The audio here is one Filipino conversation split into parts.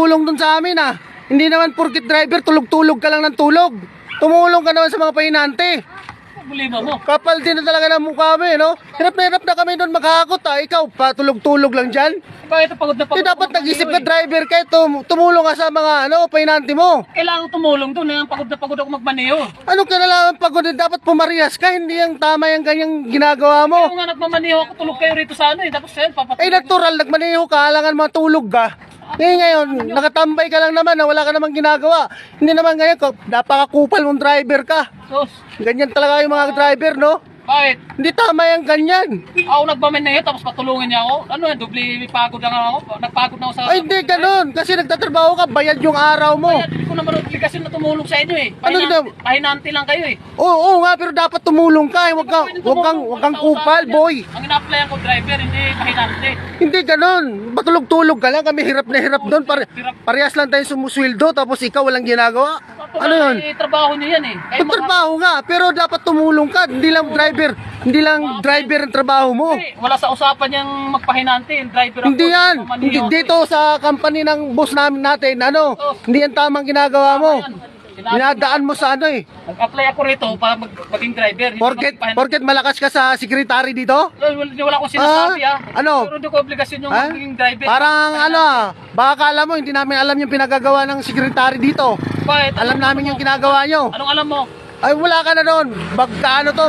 tulong dun sa amin ah. Hindi naman porkit driver, tulog-tulog ka lang ng tulog. Tumulong ka naman sa mga pahinante. Problema mo. Kapal din na talaga ng mukha mo eh, no? Hirap na kami doon maghakot ah. Ikaw, patulog-tulog lang dyan. Bakit pagod na pagod? Dapat nag-isip ka driver ka, tumulong ka sa mga pahinante mo. Kailangan ko tumulong doon. Pagod na pagod ako magmaneho. Ano ka na lang pagod din? Dapat pumarihas ka, hindi yung tama yung ganyang ginagawa mo. Kaya nga nagmamaneho ako, tulog kayo rito sa ano eh. Tapos sa'yo, papatulog. Natural, nagmaneho ka, alangan matulog ka. Ngayon, nakatambay ka lang naman, wala ka namang ginagawa. Hindi naman ngayon, napakakupal mong driver ka. Sus, Ganyan talaga yung mga driver, no? bakit? Hindi tama yung ganyan. Ako nagmamaneho tapos patulungan niya ako. Ano yan, doble pagod lang ako. Nagpagod na ako sa... Ay, hindi ganun. Kasi nagtatrabaho ka, bayad yung araw mo. Kaya hindi ko naman obligasyon na tumulong sa inyo eh. Ano Pahinante lang kayo eh. Oo nga, pero dapat tumulong ka. Huwag kang kupal, boy. Ang ina-applyan ko driver, hindi pahinante. Hindi ganun. Matulog-tulog ka lang. Kami hirap na hirap doon. Parehas lang tayo sumusweldo, tapos ikaw walang ginagawa. Ano yun? Trabaho niyo yan eh. Trabaho nga, pero dapat tumulong ka. Hindi lang driver ang trabaho mo. Wala sa usapan yung magpahinante, yung driver ako. Hindi yan. Hindi, dito sa company ng boss natin, hindi yan tamang ginagawa mo. Dinadaan mo sa Nag-apply ako rito para maging driver. Porket malakas ka sa secretary dito? Wala akong sinasabi Ano? Pero hindi ko obligasyon yung maging driver. Parang baka kala mo, hindi namin alam yung pinagagawa ng secretary dito. Bakit? Alam namin yung ginagawa nyo. Anong alam mo? Ay, wala ka na doon.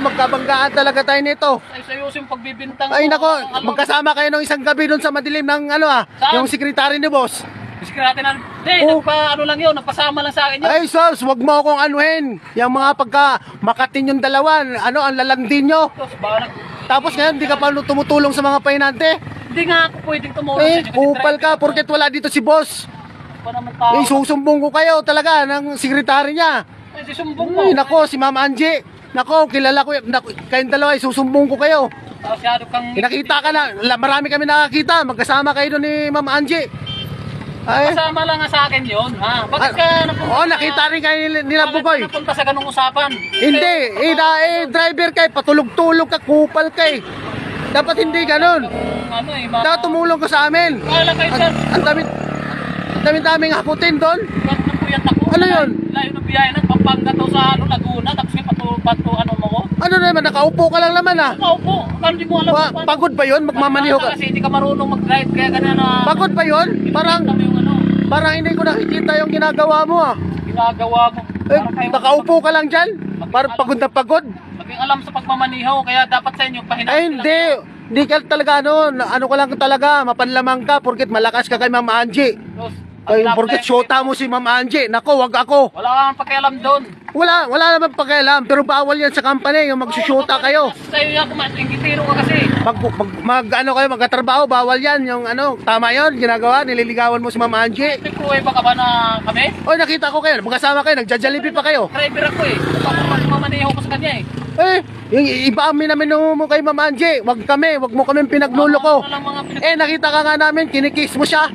Magkabanggaan talaga tayo nito. Ay, seryoso yung pagbibintang Ay, nako, magkasama kayo ng isang gabi doon sa madilim ng Saan? yung secretary ni boss. Kasi natin ano lang yun, napasama lang sa akin yun. Ay, sos, wag mo akong anuhin. Yung mga pagka makatin yung dalawa, ang lalandi nyo. Tapos ngayon, hindi ka pa tumutulong sa mga pahinante. Hindi nga ako pwedeng tumulong sa inyo. Kupal ka, porket wala dito si boss. Pa naman tao. Susumbong ko kayo talaga ng secretary niya. Ay, susumbong mo. Ay, nako, si Ma'am Angie. Nako, kilala ko. Kayong dalawa, susumbong ko kayo. Masyado kang... Nakita ka na, marami kami nakakita. Magkasama kayo doon ni Ma'am Angie. Ay. Kasama lang nga sa akin yun, ha? Bakit ka napunta? Oo, nakita rin kayo nila Bugoy. Bakit ka napunta sa ganung usapan? Hindi, driver kay, patulog-tulog ka, kupal kay. Dapat hindi ganun. Dapat tumulong ka sa amin. Kala kayo, sir. Ang daming haputin doon. Bakit na puyat ako? Ano yun? Layo ng biyahe ng Pampanga to sa Laguna, tapos may ano mo ko? Ano naman, nakaupo ka lang naman ah. Opo, parang di mo alam. Pagod ba yun? Magmamaniho ka? Kasi hindi ka marunong mag-drive, kaya ganyan na... Pagod ba yun? Parang hindi ko nakikita yung ginagawa mo ah. Ginagawa mo. Nakaupo ka lang dyan? Parang pagod na pagod? Maging alam sa pagmamaniho, kaya dapat sa inyo pahinati. Ay hindi. Hindi ka talaga ano ko lang talaga, mapanlamang ka porket malakas ka kay Ma'am Angie. Porket shota mo si Ma'am Angie. Nako, wag ako. Wala kang pakialam doon. Wala naman pakialam, pero bawal yan sa company, yung magsushota kayo. Sa'yo yan, kumatingitiro ka kasi. Magkatrabaho, bawal yan, yung tama yon ginagawa, nililigawan mo si Ma'am Angie. May pruweba ka ba na kami? Oy, nakita ko kayo, magkasama kayo, nagja-Jollibee pa kayo. Driver ako eh. Mamamaneho ko sa kanya eh. Yung iba amin namin mo kay Ma'am Angie, wag mo kami pinagluloko. Nakita ka nga namin, kinikiss mo siya.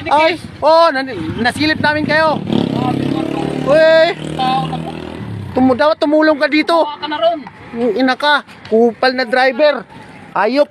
Ay, nasilip namin kayo. Uy, dapat tumulong ka dito. Ka na ron. Ina ka, kupal na driver. Ayop.